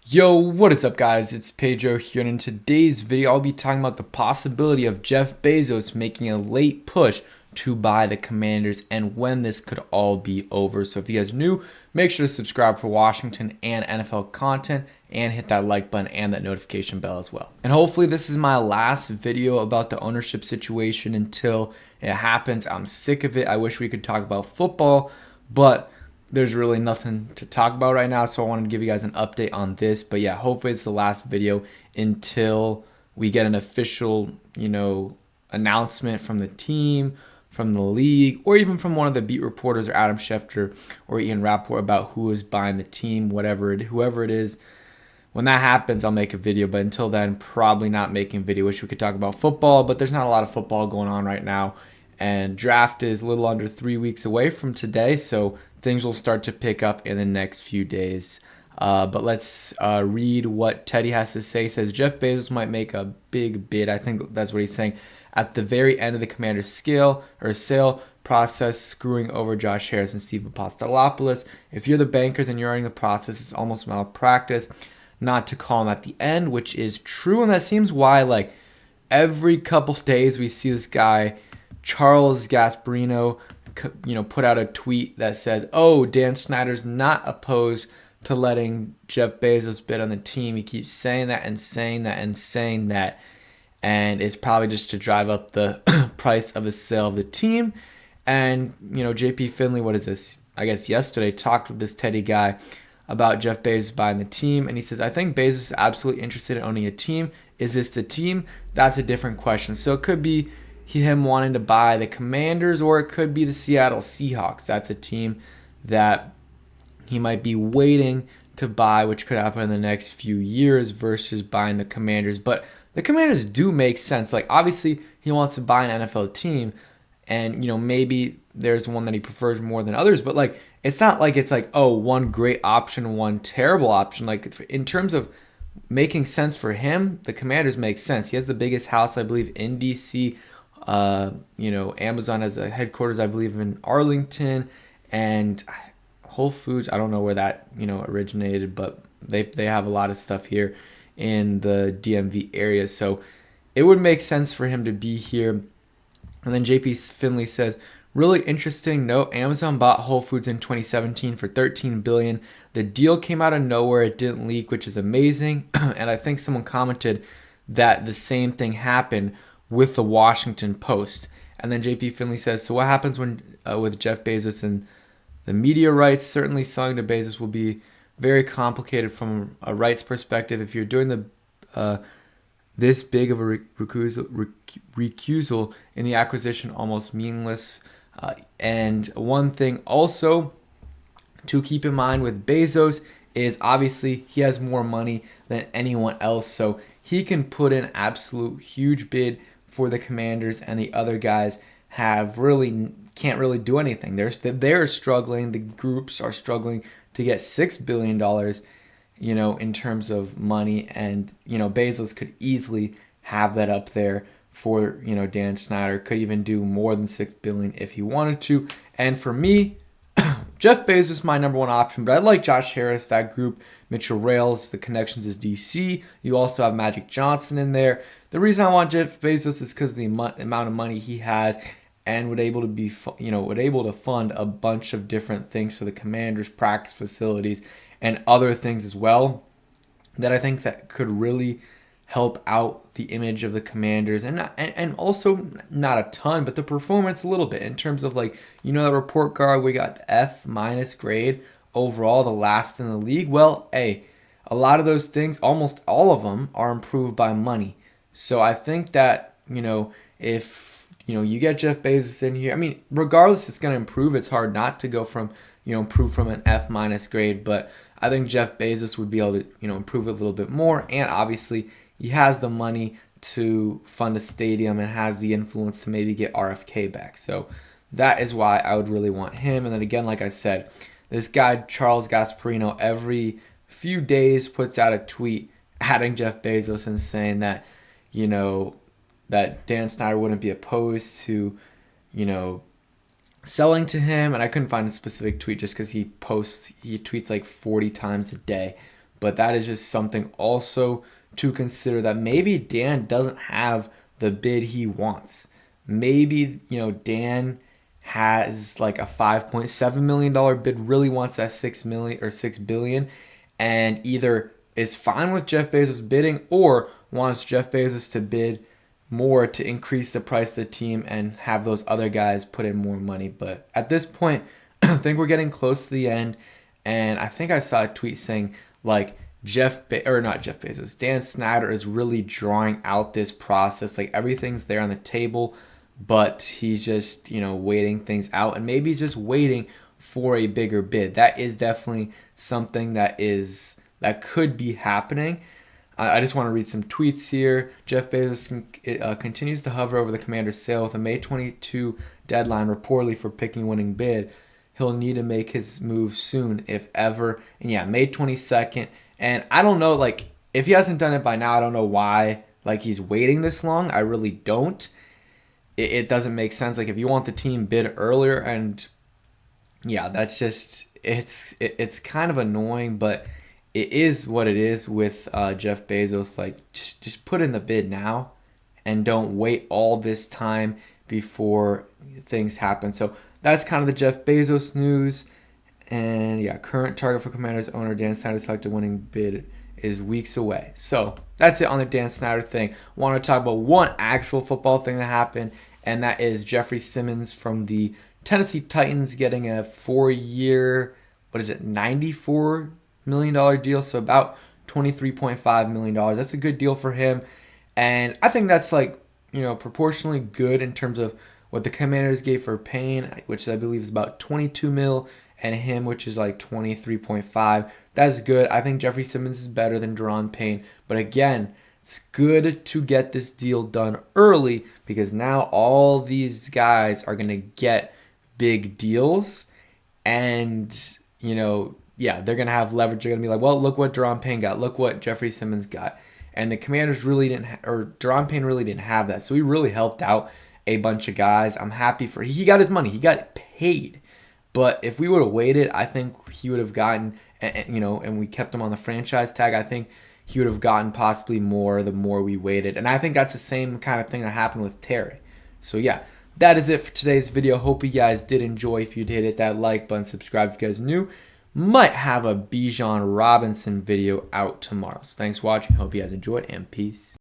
Yo, what is up guys? It's Pedro here, and in today's video I'll be talking about the possibility of Jeff Bezos making a late push to buy the Commanders and when this could all be over. So if you guys are new, make sure to subscribe for Washington and NFL content and hit that like button and that notification bell as well. And hopefully this is my last video about the ownership situation until it happens. I'm sick of it. I wish we could talk about football, but there's really nothing to talk about right now, so I wanted to give you guys an update on this. But yeah, hopefully it's the last video until we get an official, announcement from the team, from the league, or even from one of the beat reporters or Adam Schefter or Ian Rapport about who is buying the team, whoever it is. When that happens, I'll make a video, but until then, probably not making a video. Wish we could talk about football, but there's not a lot of football going on right now. And draft is a little under 3 weeks away from today, so things will start to pick up in the next few days. But let's read what Teddy has to say. He says Jeff Bezos might make a big bid. I think that's what he's saying. At the very end of the Commanders' sale process, screwing over Josh Harris and Steve Apostolopoulos. If you're the bankers and you're running the process, it's almost malpractice not to call him at the end, which is true. And that seems why, every couple days we see this guy, Charles Gasparino, put out a tweet that says, "Oh, Dan Snyder's not opposed to letting Jeff Bezos bid on the team." He keeps saying that and saying that and saying that, and it's probably just to drive up the price of the sale of the team. And JP Finley, what is this? I guess yesterday talked with this Teddy guy about Jeff Bezos buying the team, and he says, "I think Bezos is absolutely interested in owning a team. Is this the team? That's a different question." So it could be him wanting to buy the Commanders, or it could be the Seattle Seahawks. That's a team that he might be waiting to buy, which could happen in the next few years versus buying the Commanders. But the Commanders do make sense. Obviously, he wants to buy an NFL team, and maybe there's one that he prefers more than others. But it's not it's one great option, one terrible option. In terms of making sense for him, the Commanders make sense. He has the biggest house, I believe, in DC. Amazon has a headquarters, I believe, in Arlington, and Whole Foods, I don't know where that, originated, but they have a lot of stuff here in the DMV area. So it would make sense for him to be here. And then JP Finley says, "Really interesting note. Amazon bought Whole Foods in 2017 for $13 billion. The deal came out of nowhere. It didn't leak, which is amazing." And I think someone commented that the same thing happened with the Washington Post. And then JP Finley says, "So what happens when with Jeff Bezos and the media rights? Certainly selling to Bezos will be very complicated from a rights perspective. If you're doing the this big of a recusal in the acquisition, almost meaningless." And one thing also to keep in mind with Bezos is obviously he has more money than anyone else, so he can put in absolute huge bid for the Commanders, and the other guys can't really do anything. They're struggling. The groups are struggling to get $6 billion, in terms of money, and Bezos could easily have that up there for Dan Snyder. Could even do more than $6 billion if he wanted to. And for me, Jeff Bezos is my number one option, but I like Josh Harris, that group, Mitchell Rails, the connections is DC. You also have Magic Johnson in there. The reason I want Jeff Bezos is because the amount of money he has, and would able to fund a bunch of different things for the Commanders, practice facilities, and other things as well, that I think that could really help out the image of the Commanders, and also not a ton, but the performance a little bit in terms of that report card, we got the F- grade overall, the last in the league. Well, a lot of those things, almost all of them, are improved by money. So I think that if you get Jeff Bezos in here, regardless, it's going to improve. It's hard not to go from improve from an F- grade, but I think Jeff Bezos would be able to improve it a little bit more, and obviously he has the money to fund a stadium and has the influence to maybe get RFK back. So that is why I would really want him. And then again, like I said, this guy, Charles Gasparino, every few days puts out a tweet adding Jeff Bezos and saying that, that Dan Snyder wouldn't be opposed to, selling to him. And I couldn't find a specific tweet just because he tweets 40 times a day. but that is just something also to consider, that maybe Dan doesn't have the bid he wants. Maybe, Dan has like a $5.7 million bid, really wants that $6 million or $6 billion, and either is fine with Jeff Bezos bidding or wants Jeff Bezos to bid more to increase the price of the team and have those other guys put in more money. But at this point, I think we're getting close to the end, and I think I saw a tweet saying like Dan Snyder is really drawing out this process. Like everything's there on the table, but he's just, waiting things out, and maybe he's just waiting for a bigger bid. That is definitely something that could be happening. I just want to read some tweets here. Jeff Bezos continues to hover over the Commanders' sale with a May 22 deadline reportedly for picking winning bid. He'll need to make his move soon, if ever. And yeah, May 22nd. And I don't know, like, if he hasn't done it by now, I don't know why, like, he's waiting this long. I really don't. It doesn't make sense. Like, if you want the team bid earlier, and yeah, that's just, it's kind of annoying, but it is what it is with Jeff Bezos. Like, just put in the bid now and don't wait all this time before things happen. So that's kind of the Jeff Bezos news. And yeah, current target for Commanders owner Dan Snyder selected winning bid is weeks away. So that's it on the Dan Snyder thing. I want to talk about one actual football thing that happened, and that is Jeffrey Simmons from the Tennessee Titans getting a 4-year, $94 million deal. So about $23.5 million. That's a good deal for him. And I think that's proportionally good in terms of what the Commanders gave for Payne, which I believe is about $22 million. And him, which is like 23.5. That's good. I think Jeffrey Simmons is better than Daron Payne. But again, it's good to get this deal done early, because now all these guys are going to get big deals. And, they're going to have leverage. They're going to be like, well, look what Daron Payne got. Look what Jeffrey Simmons got. And the Commanders really didn't, or Daron Payne really didn't have that. So he really helped out a bunch of guys. I'm happy for, he got his money. He got paid. But if we would have waited, I think he would have gotten, and we kept him on the franchise tag, I think he would have gotten possibly more the more we waited. And I think that's the same kind of thing that happened with Terry. So yeah, that is it for today's video. Hope you guys did enjoy. If you did, hit that like button, subscribe if you guys are new. Might have a Bijan Robinson video out tomorrow. So thanks for watching. Hope you guys enjoyed, and peace.